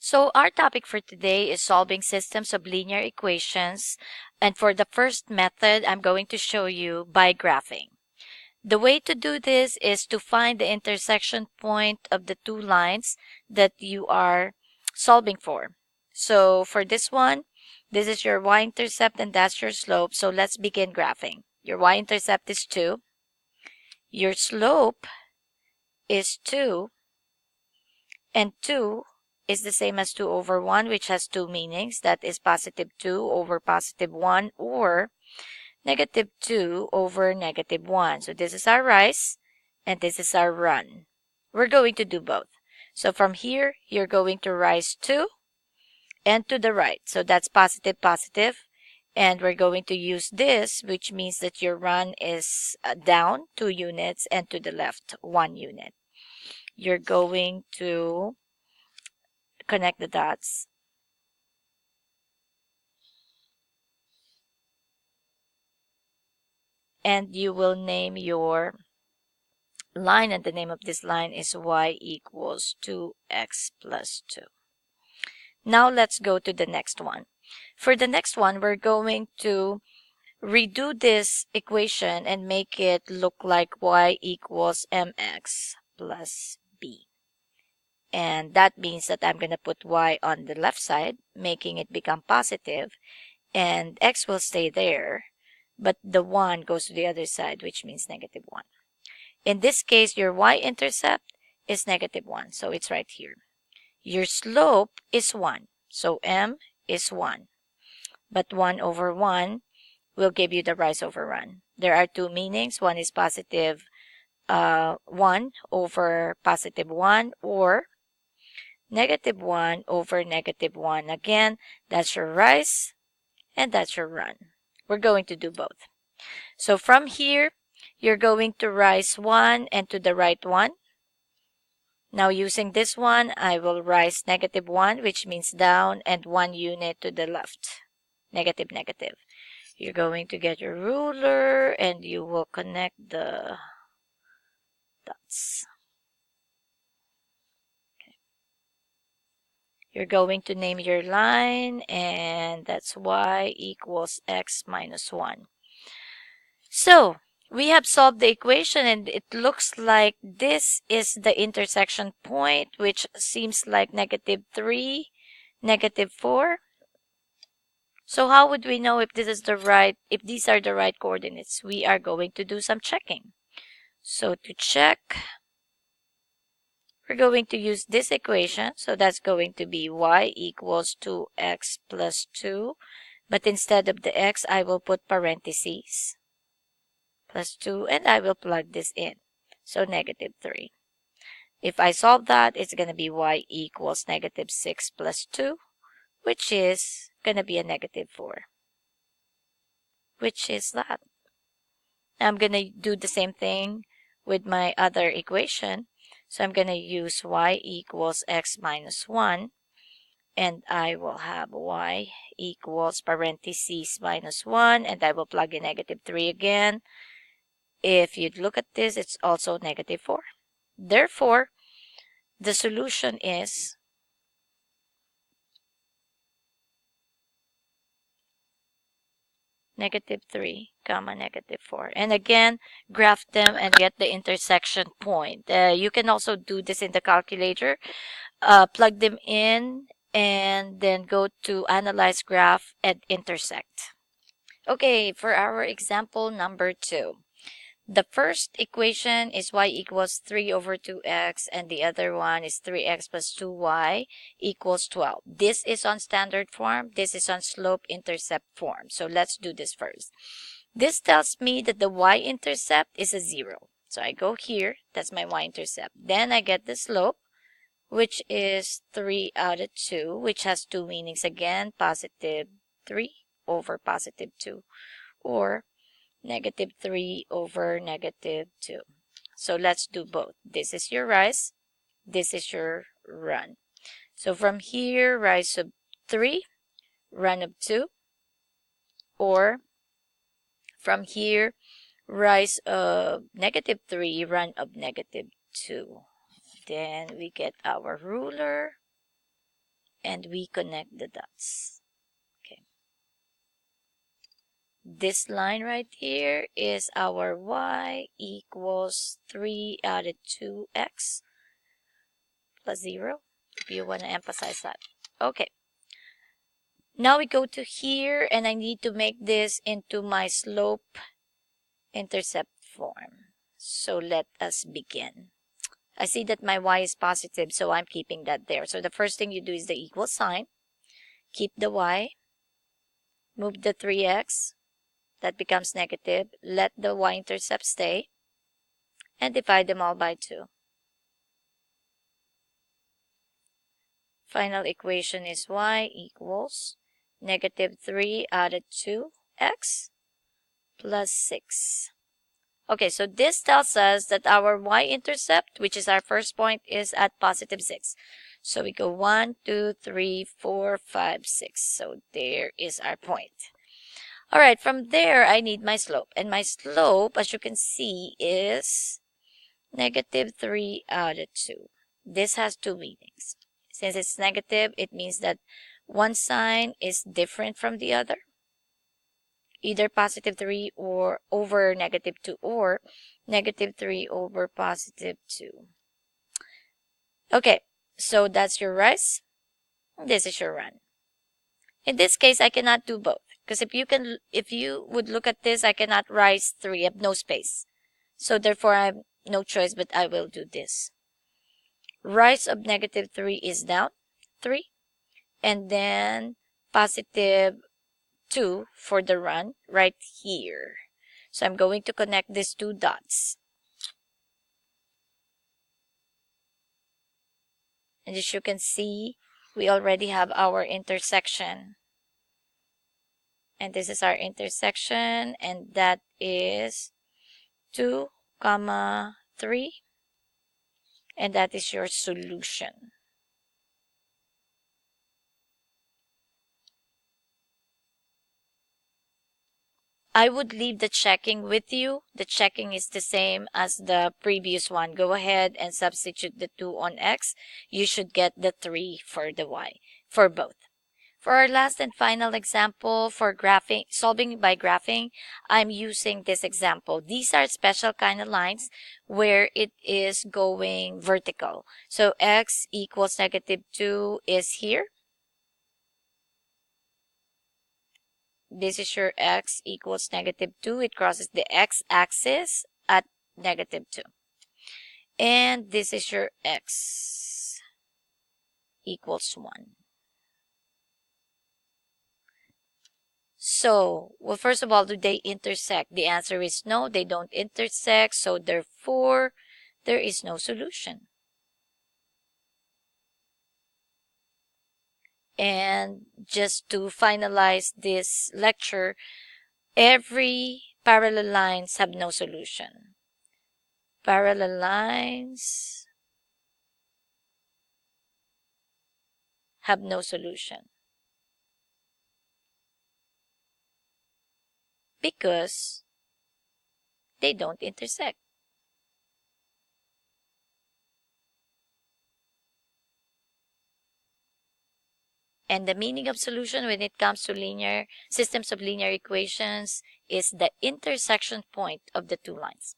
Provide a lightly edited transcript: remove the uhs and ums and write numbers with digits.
So our topic for today is solving systems of linear equations. And for the first method, I'm going to show you by graphing. The way to do this is to find the intersection point of the two lines that you are solving for. So for this one, this is your y-intercept and that's your slope. So let's begin graphing. Your y-intercept is 2. Your slope is 2. And 2 is the same as 2 over 1, which has two meanings. That is positive 2 over positive 1 or negative 2 over negative 1. So this is our rise and this is our run. We're going to do both. So from here, you're going to rise 2 and to the right. So that's positive, positive. And we're going to use this, which means that your run is down 2 units and to the left 1 unit. You're going to connect the dots. And you will name your line, and the name of this line is y equals 2x plus 2. Now let's go to the next one. For the next one, we're going to redo this equation and make it look like y equals mx plus b. And that means that I'm going to put y on the left side, making it become positive, and x will stay there, but the 1 goes to the other side, which means negative 1. In this case, your y-intercept is negative 1, so it's right here. Your slope is 1, so m is 1. But 1 over 1 will give you the rise over run. There are two meanings. One is positive 1 over positive 1 or negative 1 over negative 1. Again, that's your rise and that's your run. We're going to do both. So from here, you're going to rise 1 and to the right 1. Now using this one, I will rise negative 1, which means down, and 1 unit to the left. Negative, negative. You're going to get your ruler and you will connect the dots. Okay. You're going to name your line, and that's y equals x minus 1. So we have solved the equation, and it looks like this is the intersection point, which seems like negative 3, negative 4. So how would we know if if these are the right coordinates? We are going to do some checking. So to check, we're going to use this equation. So that's going to be y equals 2x plus 2. But instead of the x, I will put parentheses. Plus 2, and I will plug this in. So negative 3. If I solve that, it's going to be y equals negative 6 plus 2, which is going to be a negative 4. Which is that? I'm going to do the same thing with my other equation. So I'm going to use y equals x minus 1. And I will have y equals parentheses minus 1. And I will plug in negative 3 again. If you look at this, it's also negative 4. Therefore, the solution is negative 3, comma, negative 4. And again, graph them and get the intersection point. You can also do this in the calculator. Plug them in and then go to Analyze Graph and Intersect. Okay, for our example number 2. The first equation is y equals 3 over 2x, and the other one is 3x plus 2y equals 12. This is on standard form. This is on slope-intercept form. So let's do this first. This tells me that the y-intercept is a 0. So I go here. That's my y-intercept. Then I get the slope, which is 3 out of 2, which has two meanings again, positive 3 over positive 2, or negative 3 over negative 2. So let's do both. This is your rise. This is your run. So from here, rise of 3, run of 2. Or from here, rise of negative 3, run of negative 2. Then we get our ruler. and we connect the dots. Okay. This line right here is our y equals 3 added 2x plus 0, if you want to emphasize that. Okay. Now we go to here, and I need to make this into my slope intercept form. So let us begin. I see that my y is positive, so I'm keeping that there. So the first thing you do is the equal sign. Keep the y. Move the 3x. That becomes negative. Let the y-intercept stay. And divide them all by 2. Final equation is y equals negative 3 added 2x plus 6. Okay, so this tells us that our y-intercept, which is our first point, is at positive 6. So we go 1, 2, 3, 4, 5, 6. So there is our point. All right, from there, I need my slope. And my slope, as you can see, is negative 3 added 2. This has two meanings. Since it's negative, it means that one sign is different from the other. Either positive 3 or over negative 2 or negative 3 over positive 2. Okay, so that's your rise. This is your run. In this case, I cannot do both. Because if you would look at this, I cannot rise 3. I have no space. So therefore, I have no choice, but I will do this. Rise of negative 3 is down 3. And then positive 2 for the run right here. So I'm going to connect these two dots. And as you can see, we already have our intersection. And this is our intersection, and that is 2, 3. And that is your solution. I would leave the checking with you. The checking is the same as the previous one. Go ahead and substitute the 2 on x. You should get the 3 for the y, for both. For our last and final example for graphing, solving by graphing, I'm using this example. These are special kind of lines where it is going vertical. So x equals negative 2 is here. This is your x equals negative 2. It crosses the x-axis at negative 2. And this is your x equals 1. So, well, first of all, do they intersect? The answer is no, they don't intersect. So, therefore, there is no solution. And just to finalize this lecture, every parallel lines have no solution. Parallel lines have no solution. Because they don't intersect. And the meaning of solution when it comes to linear systems of linear equations is the intersection point of the two lines.